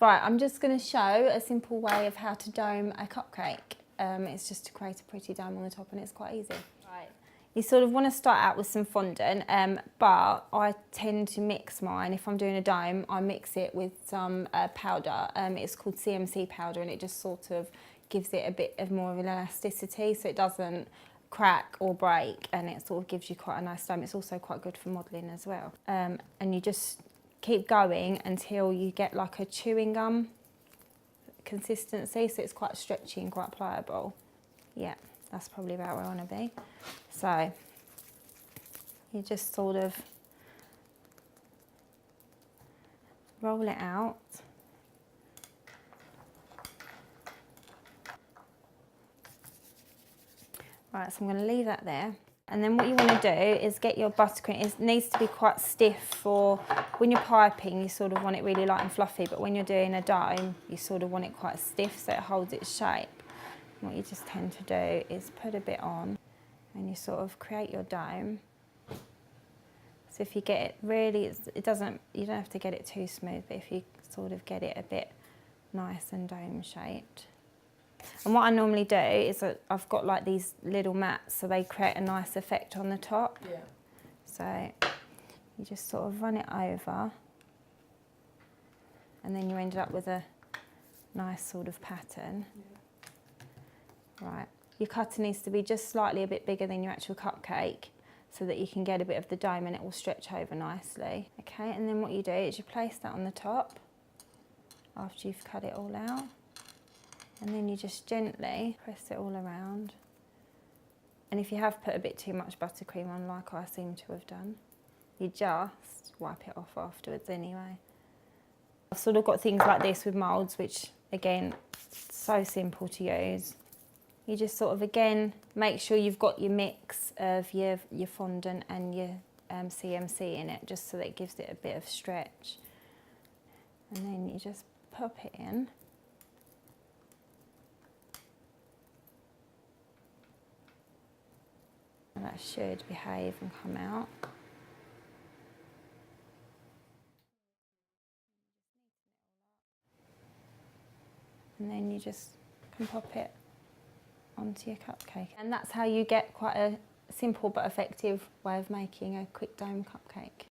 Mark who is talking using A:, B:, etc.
A: Right, I'm just going to show a simple way of how to dome a cupcake. It's just to create a pretty dome on the top and it's quite easy. Right. You sort of want to start out with some fondant, but I tend to mix mine. If I'm doing a dome, I mix it with some powder. It's called CMC powder and it just sort of gives it a bit of more of an elasticity so it doesn't crack or break, and it sort of gives you quite a nice dome. It's also quite good for modelling as well. And you just keep going until you get like a chewing gum consistency, so it's quite stretchy and quite pliable. Yeah, that's probably about where I want to be. So you just sort of roll it out. Right, so I'm going to leave that there. And then what you want to do is get your buttercream. It needs to be quite stiff for when you're piping, you sort of want it really light and fluffy, but when you're doing a dome, you sort of want it quite stiff so it holds its shape. And what you just tend to do is put a bit on and you sort of create your dome. So if you get it really, you don't have to get it too smooth, but if you sort of get it a bit nice and dome shaped. And what I normally do is I've got like these little mats, so they create a nice effect on the top.
B: Yeah.
A: So you just sort of run it over and then you end up with a nice sort of pattern. Yeah. Right, your cutter needs to be just slightly a bit bigger than your actual cupcake so that you can get a bit of the dome and it will stretch over nicely. Okay, and then what you do is you place that on the top after you've cut it all out. And then you just gently press it all around. And if you have put a bit too much buttercream on, like I seem to have done, you just wipe it off afterwards anyway. I've sort of got things like this with moulds, which again, so simple to use. You just sort of, again, make sure you've got your mix of your fondant and your CMC in it, just so that it gives it a bit of stretch. And then you just pop it in. That should behave and come out. And then you just can pop it onto your cupcake. And that's how you get quite a simple but effective way of making a quick dome cupcake.